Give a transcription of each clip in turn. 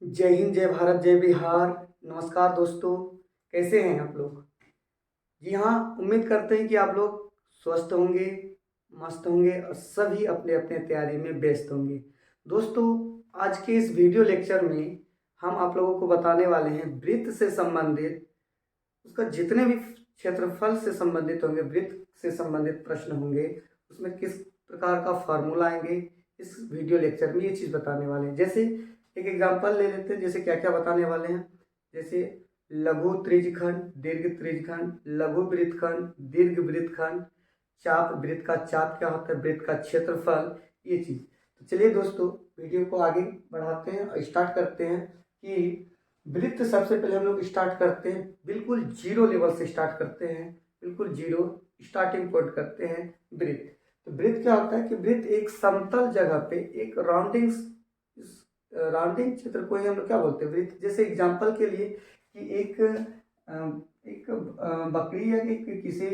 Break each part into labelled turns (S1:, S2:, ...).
S1: जय हिंद, जय भारत, जय बिहार। नमस्कार दोस्तों, कैसे हैं आप लोग? जी हाँ, उम्मीद करते हैं कि आप लोग स्वस्थ होंगे, मस्त होंगे और सभी अपने अपने तैयारी में व्यस्त होंगे। दोस्तों, आज के इस वीडियो लेक्चर में हम आप लोगों को बताने वाले हैं वृत्त से संबंधित उसका जितने भी क्षेत्रफल से संबंधित होंगे, वृत्त से संबंधित प्रश्न होंगे, उसमें किस प्रकार का फार्मूला आएंगे, इस वीडियो लेक्चर में ये चीज़ बताने वाले हैं। जैसे एक एग्जांपल ले लेते हैं, जैसे क्या क्या बताने वाले हैं। जैसे लघु त्रिज्यखंड, दीर्घ त्रिज्यखंड, लघु वृत्तखंड, दीर्घ वृत्तखंड, चाप, वृत्त का चाप क्या होता है, वृत्त का क्षेत्रफल, ये चीज़। तो चलिए दोस्तों, वीडियो को आगे बढ़ाते हैं और स्टार्ट करते हैं कि वृत्त सबसे पहले हम लोग स्टार्ट करते हैं, बिल्कुल जीरो लेवल से स्टार्ट करते हैं, बिल्कुल जीरो स्टार्टिंग पॉइंट करते हैं वृत्त। तो वृत्त क्या होता है कि वृत्त एक समतल जगह पे एक राउंडिंग क्षेत्र को ही हम लोग क्या बोलते हैं, वृत्त। जैसे एग्जांपल के लिए कि एक बकरी या किसी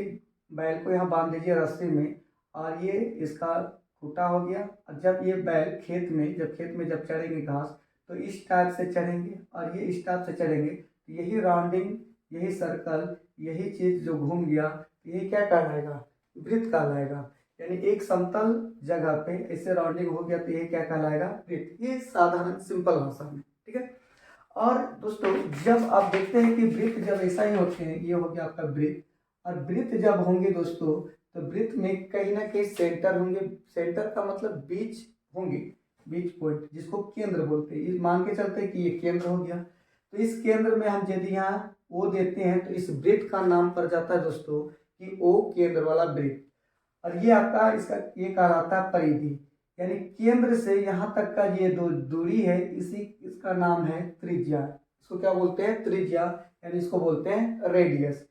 S1: बैल को यहाँ बांध दीजिए रस्सी में, और ये इसका खूंटा हो गया। और जब ये बैल खेत में जब चढ़ेंगे घास, तो इस टाइप से चढ़ेंगे और ये इस टाइप से चढ़ेंगे। तो यही राउंडिंग, यही सर्कल, यही चीज़ जो घूम गया, तो ये क्या कहलाएगा, वृत्त कहलाएगा। यानी एक समतल जगह पे ऐसे राउंडिंग हो गया तो ये क्या कहलाएगा, वृत्त। ये साधारण सिंपल भाषा में, ठीक है। और दोस्तों, जब आप देखते हैं कि वृत्त जब ऐसा ही होते हैं, ये हो गया आपका वृत्त। और वृत्त जब होंगे दोस्तों, तो वृत्त में कहीं ना कहीं सेंटर होंगे। सेंटर का मतलब बीच होंगे, बीच पॉइंट, जिसको केंद्र बोलते हैं। ये मान के चलते हैं कि ये केंद्र हो गया। तो इस केंद्र में हम यदि यहाँ ओ देते हैं तो इस वृत्त का नाम पड़ जाता है दोस्तों कि ओ केंद्र वाला वृत्त। और ये आपका इसका ये कहलाता है परिधि। यानी केंद्र से यहाँ तक का ये दूरी है, इसका नाम है त्रिज्या। इसको क्या बोलते हैं, त्रिज्या, यानी इसको बोलते हैं रेडियस।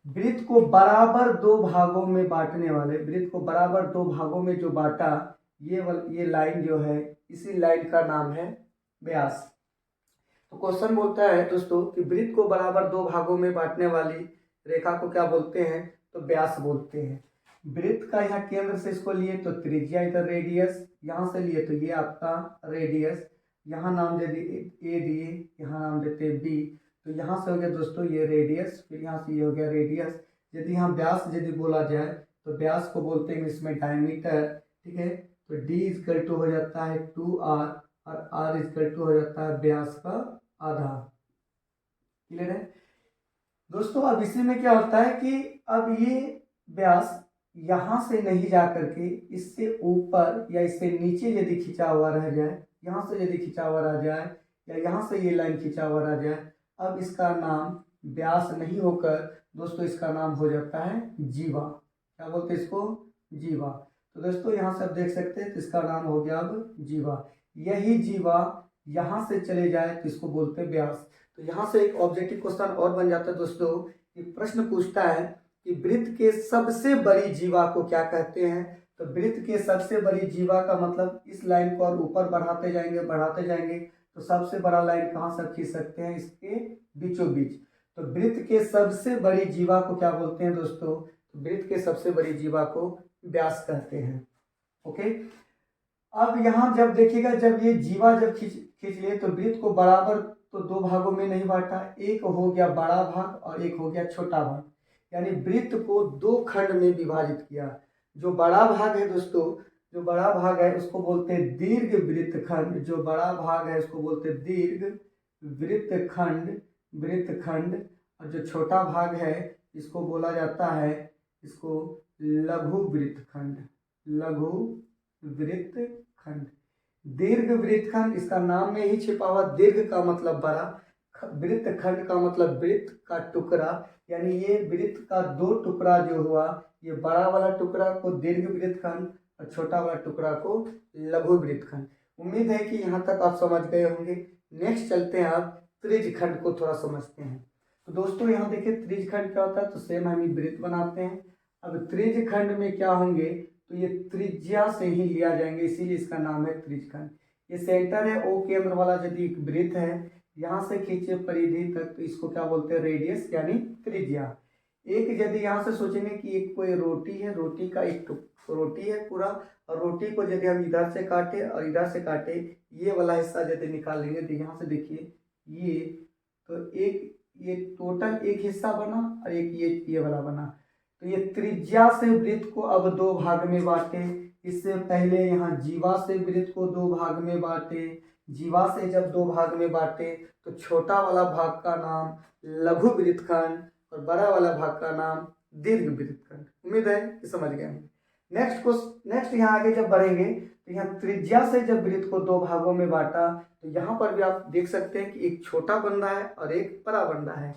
S1: वृत्त को बराबर दो भागों में बांटने वाले, वृत्त को बराबर दो भागों में जो बांटा, ये लाइन जो है, इसी लाइन का नाम है व्यास। तो क्वेश्चन बोलता है दोस्तों कि वृत्त को बराबर दो भागों में बांटने वाली रेखा को क्या बोलते हैं, तो व्यास बोलते हैं। वृत्त का यहाँ केंद्र से इसको लिए तो त्रिज्या, इधर रेडियस, यहाँ से लिए तो ये आपका रेडियस। यहाँ नाम दे दिए ए दिए, यहाँ नाम देते बी। तो यहाँ से हो गया दोस्तों ये रेडियस, फिर यहाँ से ये हो गया रेडियस। यदि यहाँ व्यास यदि बोला जाए तो व्यास को बोलते हैं इसमें डायमीटर, ठीक है। तो डी इजकल टू हो जाता है 2r, और r इजकल टू हो जाता है व्यास का आधा। क्लियर है दोस्तों? अब इसी में क्या होता है कि अब ये व्यास यहां से नहीं जा करके इससे ऊपर या इससे नीचे यदि खिंचा हुआ रह जाए, यहां से यदि खिंचा हुआ रह जाए, या यहां से ये लाइन खिंचा हुआ रह जाए, अब इसका नाम व्यास नहीं होकर दोस्तों इसका नाम हो जाता है जीवा। क्या बोलते हैं इसको, जीवा। तो दोस्तों यहाँ से आप देख सकते हैं तो इसका नाम हो गया अब जीवा। यही जीवा यहाँ से चले जाए तो इसको बोलते हैं व्यास। तो यहाँ से एक ऑब्जेक्टिव क्वेश्चन और बन जाता है दोस्तों, कि प्रश्न पूछता है कि वृत्त के सबसे बड़ी जीवा को क्या कहते हैं। तो वृत्त के सबसे बड़ी जीवा का मतलब इस लाइन को और ऊपर बढ़ाते जाएंगे तो सबसे बड़ा लाइन कहाँ से खींच सकते हैं, इसके बीचों बीच। तो वृत्त के सबसे बड़ी जीवा को क्या बोलते हैं दोस्तों, तो वृत्त के सबसे बड़ी जीवा को व्यास कहते हैं। ओके। अब यहाँ जब देखिएगा, जब ये जीवा जब खींच लिए तो वृत्त को बराबर तो दो भागों में नहीं बांटा, एक हो गया बड़ा भाग और एक हो गया छोटा भाग। यानी वृत्त को दो खंड में विभाजित किया। जो बड़ा भाग है दोस्तों, जो बड़ा भाग है उसको बोलते हैं दीर्घ वृत्तखंड। जो बड़ा भाग है उसको बोलते हैं दीर्घ वृत्तखंड। और जो छोटा भाग है इसको बोला जाता है, इसको लघु वृत्तखंड। लघु वृत्तखंड, दीर्घ वृत्तखंड, इसका नाम में ही छिपा हुआ, दीर्घ का मतलब बड़ा, वृत्तखंड का मतलब वृत्त का टुकड़ा। यानी ये वृत्त का दो टुकड़ा जो हुआ, ये बड़ा वाला टुकड़ा को दीर्घ वृत्तखंड और छोटा वाला टुकड़ा को लघु वृत्तखंड। उम्मीद है कि यहाँ तक आप समझ गए होंगे। नेक्स्ट चलते हैं, आप त्रिज्यखंड को थोड़ा समझते हैं। तो दोस्तों यहाँ देखिए त्रिज्यखंड क्या होता है, तो सेम हम वृत्त बनाते हैं। अब त्रिज्यखंड में क्या होंगे, तो ये त्रिज्या से ही लिया जाएंगे, इसीलिए इसका नाम है त्रिज्यखंड। ये सेंटर है ओ केंद्र वाला यदि एक वृत्त है, यहाँ से खींचे परिधि तक, तो इसको क्या बोलते हैं, रेडियस यानी त्रिज्या। एक यदि यहाँ से सोचेंगे कि एक कोई रोटी है, रोटी का एक रोटी है पूरा, और रोटी को यदि हम इधर से काटे और इधर से काटे, ये वाला हिस्सा यदि निकाल लेंगे तो यहाँ से देखिए ये, तो एक ये टोटल एक हिस्सा बना और एक ये वाला बना। तो ये त्रिज्या से वृत्त को अब दो भाग में बांटे। इससे पहले यहाँ जीवा से वृत्त को दो भाग में बांटे। जीवा से जब दो भाग में बांटे तो छोटा वाला भाग का नाम लघु वृत्तखंड और बड़ा वाला भाग का नाम दीर्घ वृत्तखंड। उम्मीद है कि समझ गए हैं। नेक्स्ट यहाँ आगे जब बढ़ेंगे तो यहाँ त्रिज्या से जब वृत्त को दो भागों में बांटा तो यहाँ पर भी आप देख सकते हैं कि एक छोटा बन रहा है और एक बड़ा बन रहा है।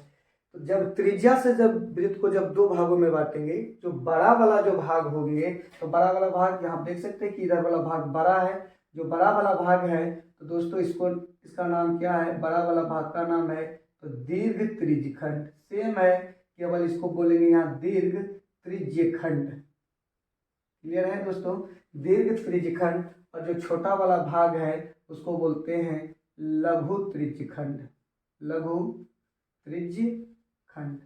S1: तो जब त्रिज्या से जब वृत्त को जब दो भागों में बांटेंगे, जो बड़ा वाला जो भाग होंगे, तो बड़ा वाला भाग यहाँ देख सकते हैं कि इधर वाला भाग बड़ा है। जो बड़ा वाला भाग है तो दोस्तों इसका नाम क्या है, बड़ा वाला भाग का नाम है तो दीर्घ त्रिज्यखंड। सेम है, केवल इसको बोलेंगे यहाँ दीर्घ त्रिज्यखंड। क्लियर है दोस्तों, दीर्घ त्रिज्यखंड। और जो छोटा वाला भाग है उसको बोलते हैं लघु त्रिज्यखंड। लघु त्रिज्यखंड।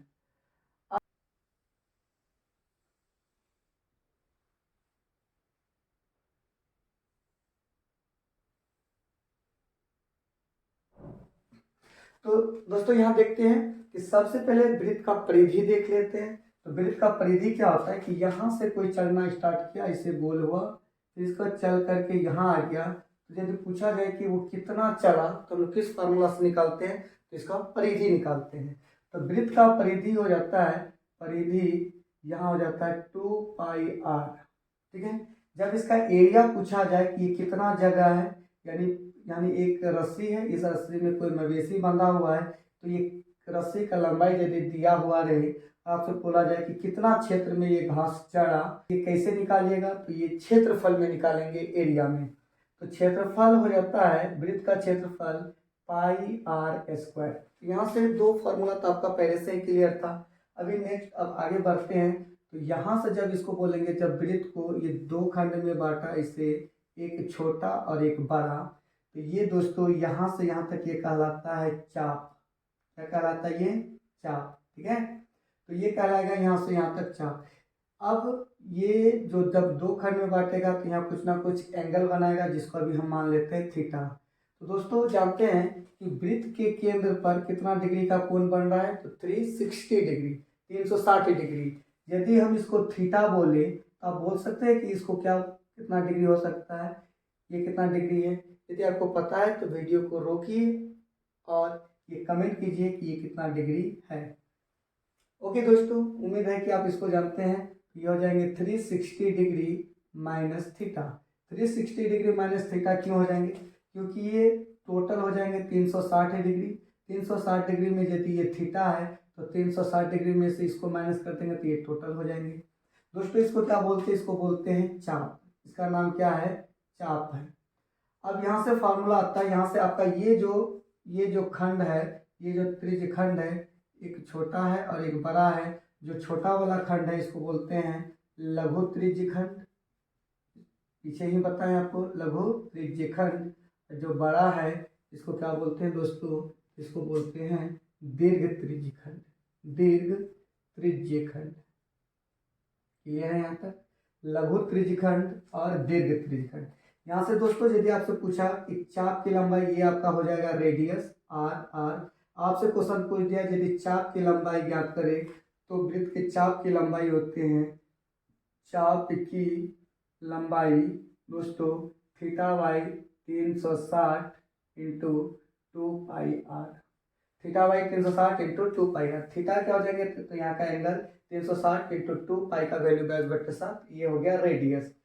S1: तो दोस्तों यहाँ देखते हैं कि सबसे पहले वृत्त का परिधि देख लेते हैं। तो वृत्त का परिधि क्या होता है कि यहाँ से कोई चलना स्टार्ट किया, इसे गोल हुआ, तो इसका चल करके यहाँ आ गया। तो यदि पूछा जाए कि वो कितना चला तो हम लोग किस फार्मूला से निकालते हैं, तो इसका परिधि निकालते हैं। तो वृत्त का परिधि हो जाता है, परिधि यहाँ हो जाता है 2πr। ठीक है। जब इसका एरिया पूछा जाए कि ये कितना जगह है, यानी एक रस्सी है, इस रस्सी में कोई मवेशी बंधा हुआ है, तो ये रस्सी का लंबाई यदि दिया हुआ रहे, आपसे बोला जाए कि कितना क्षेत्र में ये घास चढ़ा, ये कैसे निकालिएगा, तो ये क्षेत्रफल में निकालेंगे, एरिया में। तो क्षेत्रफल हो जाता है वृत्त का क्षेत्रफल πr²। यहाँ से दो फॉर्मूला तो आपका पहले से ही क्लियर था। अभी नेक्स्ट अब आगे बढ़ते हैं। तो यहाँ से जब इसको बोलेंगे, जब वृत्त को ये दो खंड में बांटा, इसे एक छोटा और एक बड़ा, तो ये दोस्तों यहाँ से यहाँ तक ये कहलाता है चाप। क्या कहलाता है ये, चाप। ठीक है। तो ये कहलाएगा यहाँ से यहाँ तक चाप। अब ये जो जब दो खंड में बांटेगा तो यहाँ कुछ ना कुछ एंगल बनाएगा, जिसको अभी हम मान लेते हैं थीटा। तो दोस्तों जानते हैं कि वृत्त के केंद्र पर कितना डिग्री का कोण बन रहा है, तो 360 डिग्री, 360 डिग्री। यदि हम इसको थीटा बोले तो आप बोल सकते हैं कि इसको क्या कितना डिग्री हो सकता है, ये कितना डिग्री है। यदि आपको पता है तो वीडियो को रोकिए और ये कमेंट कीजिए कि ये कितना डिग्री है। ओके दोस्तों, उम्मीद है कि आप इसको जानते हैं। ये हो जाएंगे 360 degree minus theta. 360 degree minus theta क्यों हो जाएंगे, क्योंकि ये टोटल हो जाएंगे 360 डिग्री। 360 डिग्री में यदि ये थीटा है तो 360 डिग्री में से इसको माइनस कर देंगे तो ये टोटल हो जाएंगे। दोस्तों इसको क्या बोलते हैं, इसको बोलते हैं चाप। इसका नाम क्या है, चाप है। अब यहाँ से फार्मूला आता है, यहाँ से आपका ये जो खंड है, ये जो त्रिज्यखंड है, एक छोटा है और एक बड़ा है। जो छोटा वाला खंड है इसको बोलते हैं लघु त्रिज्यखंड। पीछे ही बताएं आपको, लघु त्रिज्यखंड। जो बड़ा है इसको क्या बोलते हैं दोस्तों, इसको बोलते हैं दीर्घ त्रिज्यखंड। दीर्घ त्रिज्यखंड। क्लियर है यहाँ तक, लघु त्रिज्यखंड और दीर्घ त्रिज्यखंड। यहाँ से दोस्तों यदि आपसे पूछा कि चाप की लंबाई, ये आपका हो जाएगा रेडियस r। आपसे क्वेश्चन पूछ दिया यदि चाप की लंबाई ज्ञात करें, तो वृत्त के चाप की लंबाई होते हैं, चाप की लंबाई दोस्तों theta by 360 into 2πr। Theta by 360 into 2πr। Theta क्या हो जाएंगे, तो यहाँ का एंगल 360 इंटू 2π का वैल्यू 10/7, ये हो गया रेडियस।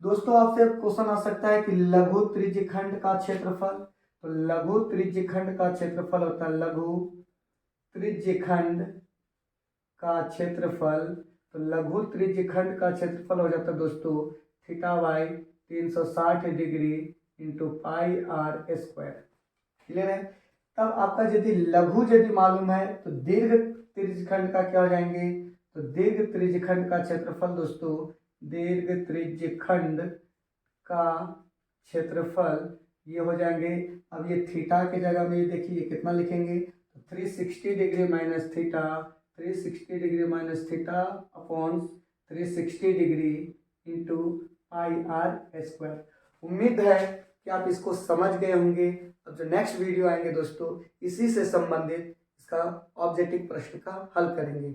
S1: दोस्तों आपसे क्वेश्चन आ सकता है कि लघु त्रिज्यखंड का क्षेत्रफल। तो लघु त्रिज्यखंड का क्षेत्रफल होता है, लघु त्रिज्यखंड का क्षेत्रफल। तो लघु त्रिज्यखंड का क्षेत्रफल हो जाता है दोस्तों theta by 360 degree into πr²। Clear है। तब आपका यदि लघु यदि मालूम है तो दीर्घ त्रिज्यखंड का क्या हो जाएंगे, तो दीर्घ त्रिज्यखंड का क्षेत्रफल दोस्तों, दीर्घ त्रिज्यखंड का क्षेत्रफल ये हो जाएंगे। अब ये थीटा की जगह में ये देखिए कितना लिखेंगे, तो 360 degree minus theta 360 degree minus theta upon 360 degree into pi r square. उम्मीद है कि आप इसको समझ गए होंगे। अब जो नेक्स्ट वीडियो आएंगे दोस्तों, इसी से संबंधित इसका ऑब्जेक्टिव प्रश्न का हल करेंगे।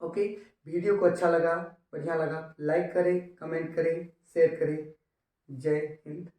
S1: ओके, वीडियो को अच्छा लगा, बढ़िया लगा, लाइक करें, कमेंट करें, शेयर करें। जय हिंद।